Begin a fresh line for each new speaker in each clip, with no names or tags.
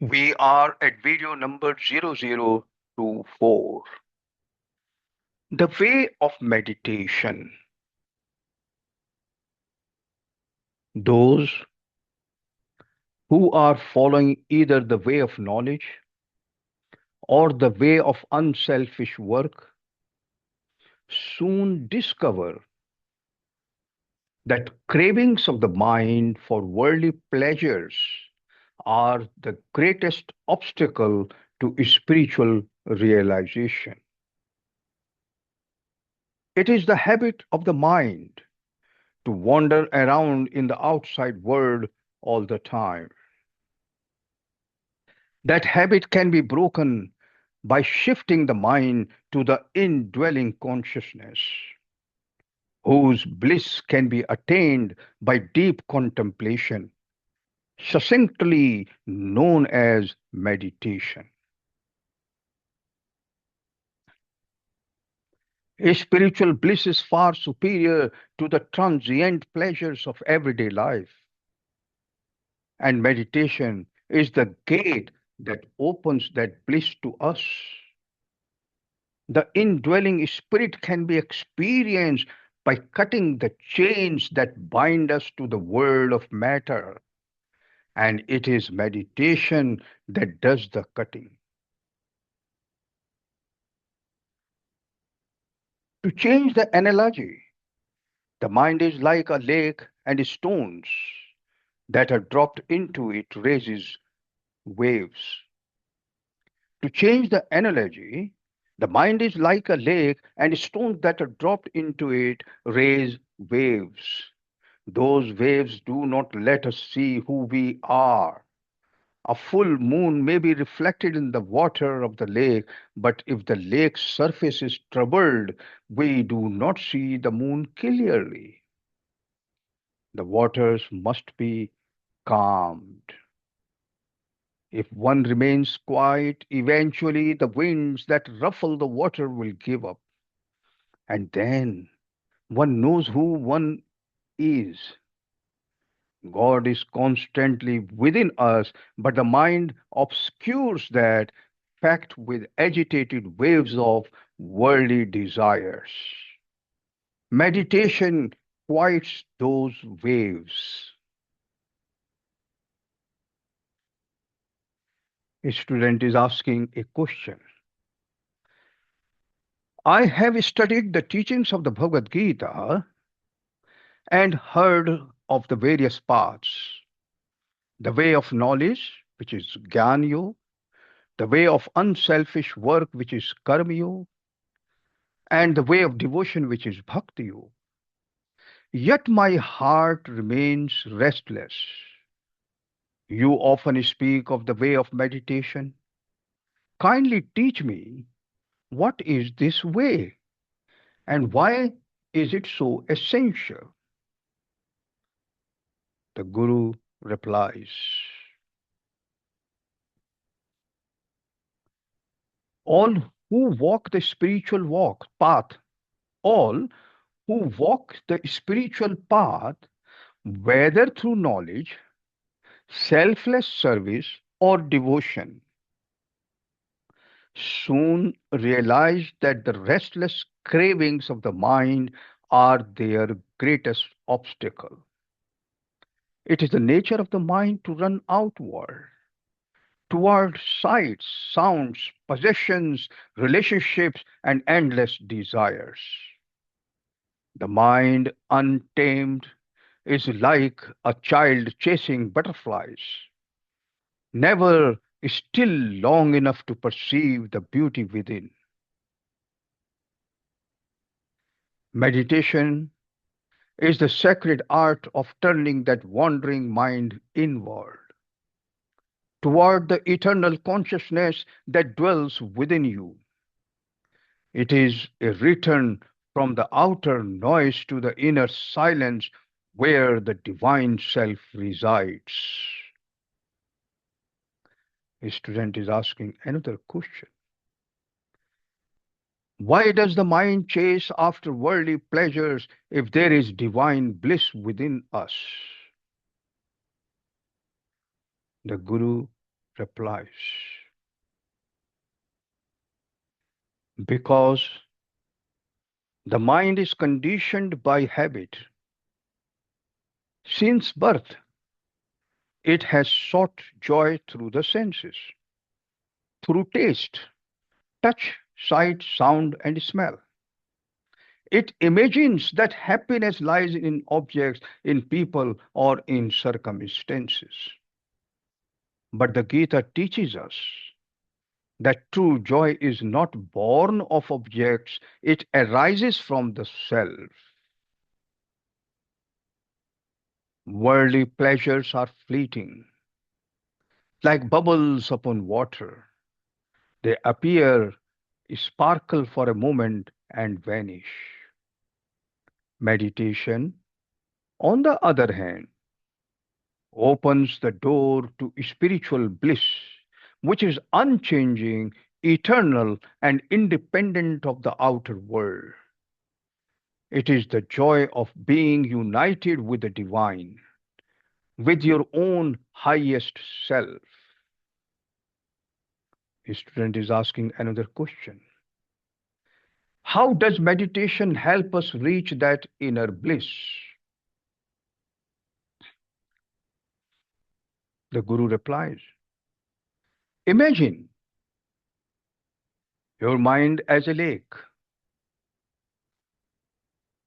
We are at video number 0024. The way of meditation. Those who are following either the way of knowledge or the way of unselfish work soon discover that cravings of the mind for worldly pleasures are the greatest obstacle to spiritual realization. It is the habit of the mind to wander around in the outside world all the time. That habit can be broken by shifting the mind to the indwelling consciousness, whose bliss can be attained by deep contemplation, succinctly known as meditation. A spiritual bliss is far superior to the transient pleasures of everyday life, and meditation is the gate that opens that bliss to us. The indwelling spirit can be experienced by cutting the chains that bind us to the world of matter, and it is meditation that does the cutting. To change the analogy, the mind is like a lake, and stones that are dropped into it raises waves. To change the analogy, the mind is like a lake, and stones that are dropped into it raise waves. Those waves do not let us see who we are. A full moon may be reflected in the water of the lake, but if the lake's surface is troubled, we do not see the moon clearly. The waters must be calmed. If one remains quiet, eventually the winds that ruffle the water will give up. And then one knows who one is. God is constantly within us, but the mind obscures that fact with agitated waves of worldly desires. Meditation quiets those waves. A student is asking a question. I have studied the teachings of the Bhagavad Gītā and heard of the various paths, the way of knowledge, which is Gyan Yoga, the way of unselfish work, which is Karma Yoga, and the way of devotion, which is Bhakti Yoga. Yet my heart remains restless. You often speak of the way of meditation. Kindly teach me what is this way and why is it so essential? The Guru replies, all who walk the spiritual walk path, all who walk the spiritual path, whether through knowledge, selfless service, or devotion, soon realize that the restless cravings of the mind are their greatest obstacle. It is the nature of the mind to run outward, toward sights, sounds, possessions, relationships, and endless desires. The mind, untamed, is like a child chasing butterflies, never still long enough to perceive the beauty within. Meditation is the sacred art of turning that wandering mind inward, toward the eternal consciousness that dwells within you. It is a return from the outer noise to the inner silence where the divine self resides. A student is asking another question. Why does the mind chase after worldly pleasures if there is divine bliss within us? The Guru replies, because the mind is conditioned by habit. Since birth, it has sought joy through the senses, through taste, touch, sight, sound, and smell. It imagines that happiness lies in objects, in people, or in circumstances. But the Gita teaches us that true joy is not born of objects, it arises from the self. Worldly pleasures are fleeting, like bubbles upon water. They appear, sparkle for a moment, and vanish. Meditation, on the other hand, opens the door to spiritual bliss, which is unchanging, eternal, and independent of the outer world. It is the joy of being united with the divine, with your own highest self. A student is asking another question. How does meditation help us reach that inner bliss? The Guru replies, imagine your mind as a lake.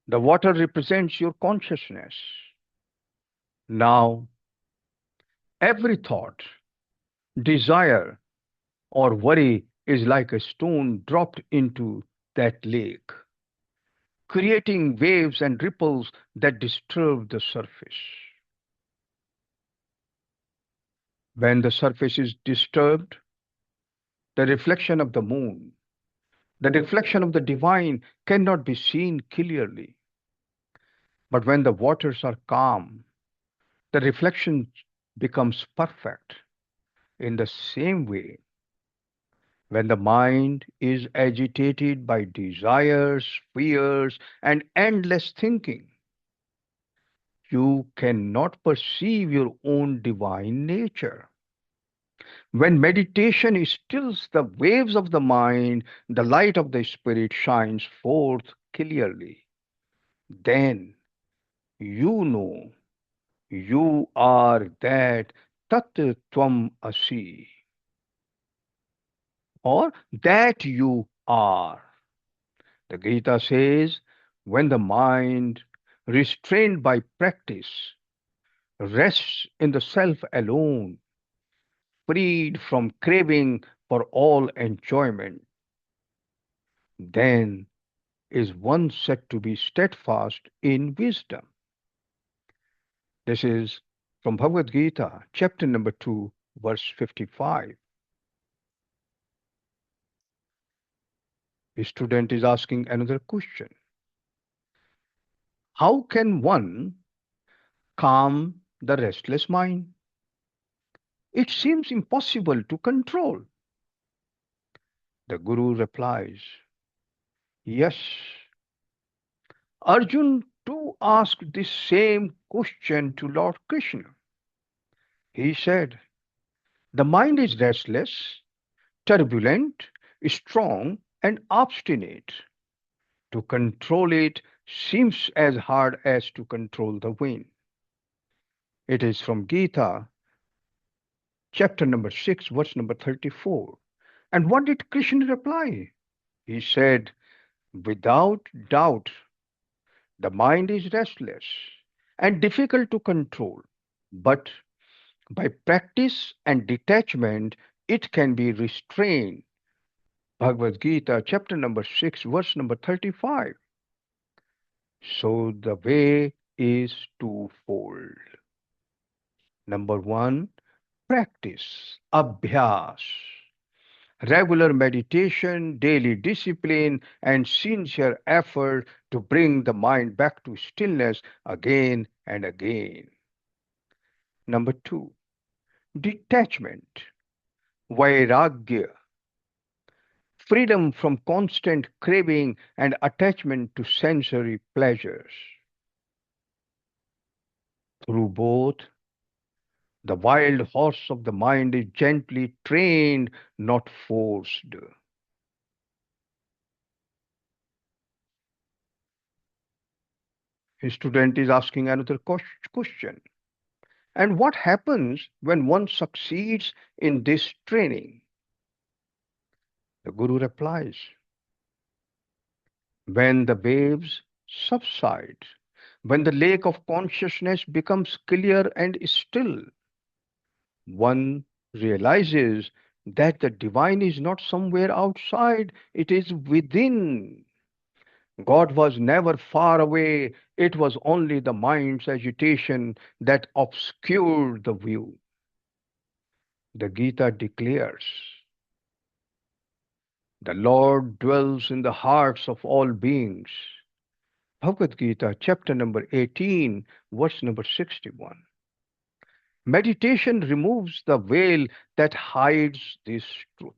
The water represents your consciousness. Now, every thought, desire, or worry is like a stone dropped into that lake, creating waves and ripples that disturb the surface. When the surface is disturbed, the reflection of the moon, the reflection of the divine cannot be seen clearly. But when the waters are calm, the reflection becomes perfect. In the same way, when the mind is agitated by desires, fears, and endless thinking, you cannot perceive your own divine nature. When meditation stills the waves of the mind, the light of the spirit shines forth clearly. Then you know you are that Tat Tvam Asi, or that you are. The Gita says, when the mind, restrained by practice, rests in the self alone, freed from craving for all enjoyment, then is one said to be steadfast in wisdom. This is from Bhagavad Gītā, chapter number 2, verse 55. The student is asking another question. How can one calm the restless mind? It seems impossible to control. The Guru replies, yes. Arjun too asked this same question to Lord Krishna. He said, the mind is restless, turbulent, strong, and obstinate. To control it seems as hard as to control the wind. It is from Gita, chapter number 6, verse number 34. And what did Krishna reply? He said, without doubt, the mind is restless and difficult to control, but by practice and detachment, it can be restrained. Bhagavad Gita, chapter number 6, verse number 35. So the way is twofold. Number one, practice, abhyas, regular meditation, daily discipline, and sincere effort to bring the mind back to stillness again and again. Number two, detachment, vairagya, freedom from constant craving and attachment to sensory pleasures. Through both, The wild horse of the mind is gently trained, not forced. His student is asking another question. And what happens when one succeeds in this training? The Guru replies, when the waves subside, when the lake of consciousness becomes clear and still, one realizes that the divine is not somewhere outside, it is within. God was never far away, it was only the mind's agitation that obscured the view. The Gita declares, the Lord dwells in the hearts of all beings. Bhagavad Gītā, chapter number 18, verse number 61. Meditation removes the veil that hides this truth.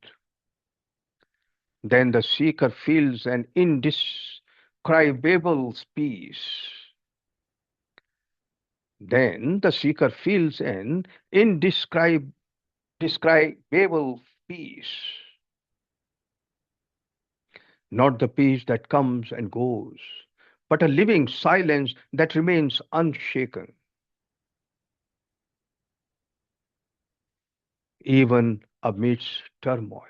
Then the seeker feels an indescribable peace. Then the seeker feels an indescribable peace. Not the peace that comes and goes, but a living silence that remains unshaken, even amidst turmoil.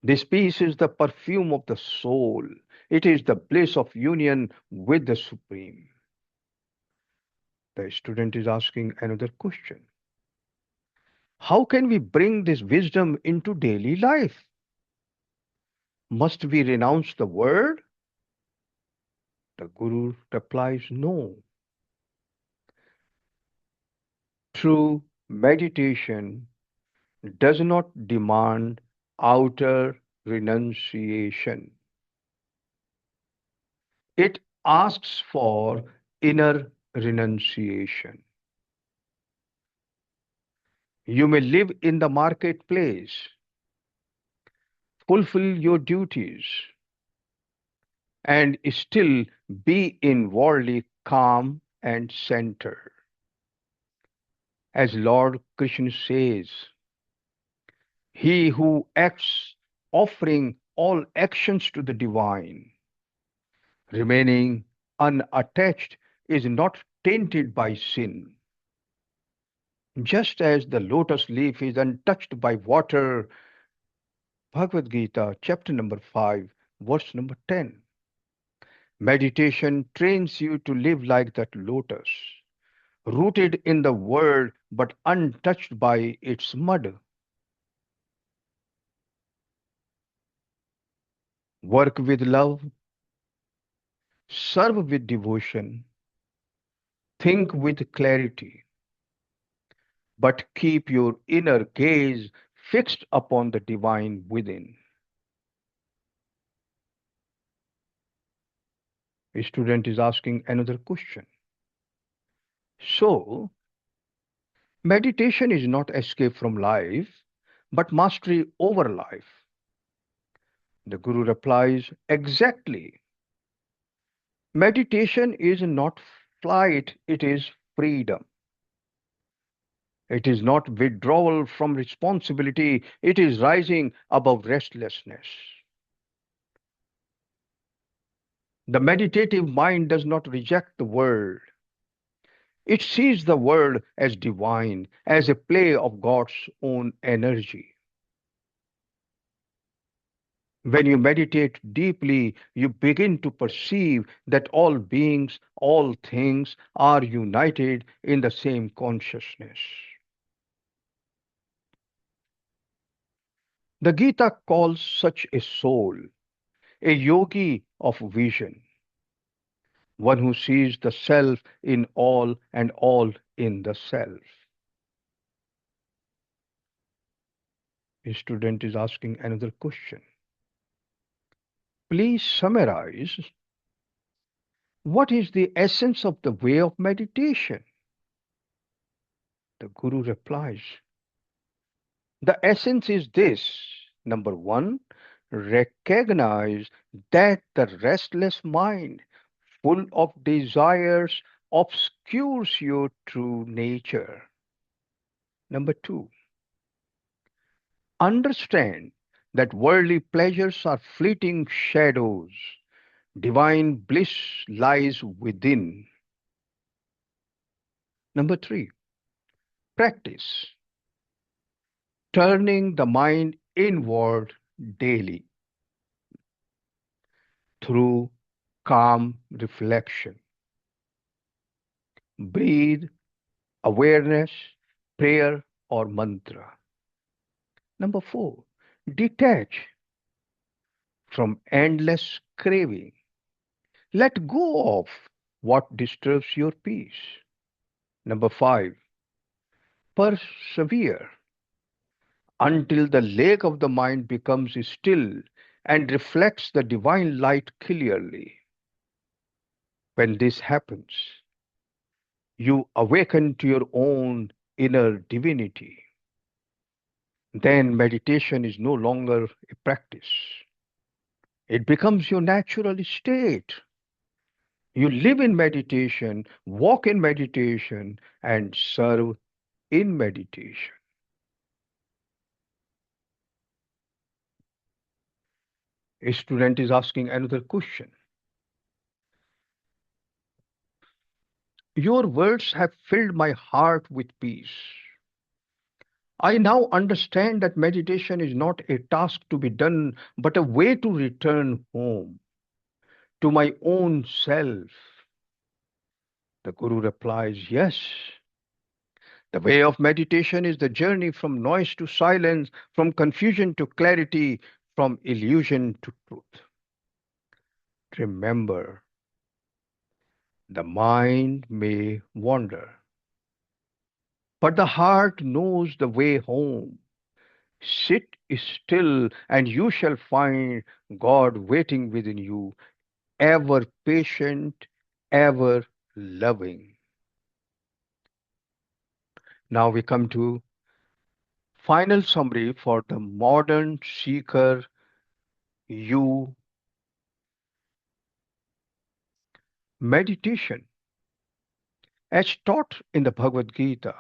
This peace is the perfume of the soul. It is the bliss of union with the Supreme. The student is asking another question. How can we bring this wisdom into daily life? Must we renounce the word? The Guru replies, no. True meditation does not demand outer renunciation. It asks for inner renunciation. You may live in the marketplace, fulfill your duties, and still be inwardly calm and centered. As Lord Krishna says, he who acts offering all actions to the divine, remaining unattached, is not tainted by sin. Just as the lotus leaf is untouched by water, Bhagavad Gita, chapter number 5, verse number 10. Meditation trains you to live like that lotus, rooted in the world but untouched by its mud. Work with love, serve with devotion, think with clarity, but keep your inner gaze fixed upon the divine within. A student is asking another question. So, meditation is not escape from life, but mastery over life. The Guru replies, exactly. Meditation is not flight, it is freedom. It is not withdrawal from responsibility, it is rising above restlessness. The meditative mind does not reject the world. It sees the world as divine, as a play of God's own energy. When you meditate deeply, you begin to perceive that all beings, all things are united in the same consciousness. The Gita calls such a soul a yogi of vision, one who sees the self in all and all in the self. A student is asking another question. Please summarize what is the essence of the way of meditation? The Guru replies, the essence is this. Number one, recognize that the restless mind, full of desires, obscures your true nature. Number two, understand that worldly pleasures are fleeting shadows. Divine bliss lies within. Number three, practice turning the mind inward daily through calm reflection. Breathe, awareness, prayer, or mantra. Number four, detach from endless craving. Let go of what disturbs your peace. Number five, persevere until the lake of the mind becomes still and reflects the divine light clearly. When this happens, you awaken to your own inner divinity. Then meditation is no longer a practice. It becomes your natural state. You live in meditation, walk in meditation, and serve in meditation. A student is asking another question. Your words have filled my heart with peace. I now understand that meditation is not a task to be done, but a way to return home to my own self. The Guru replies, yes. The way of meditation is the journey from noise to silence, from confusion to clarity, from illusion to truth. Remember, the mind may wander, but the heart knows the way home. Sit still, and you shall find God waiting within you, ever patient, ever loving. Now we come to final summary for the modern seeker. You meditation, as taught in the Bhagavad Gītā,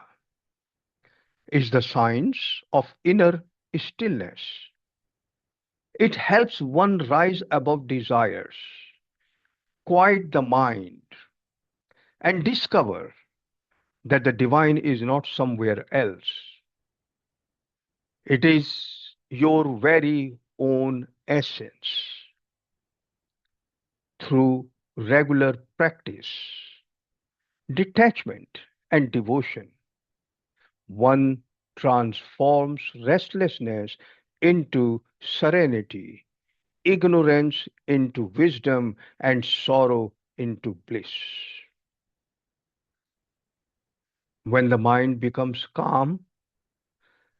is the science of inner stillness. It helps one rise above desires, quiet the mind, and discover that the divine is not somewhere else. It is your very own essence. Through regular practice, detachment, and devotion, one transforms restlessness into serenity, ignorance into wisdom, and sorrow into bliss. When the mind becomes calm,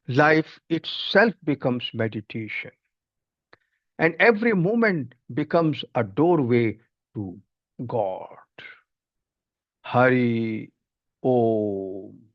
life itself becomes meditation, and every moment becomes a doorway to God. Hari Om.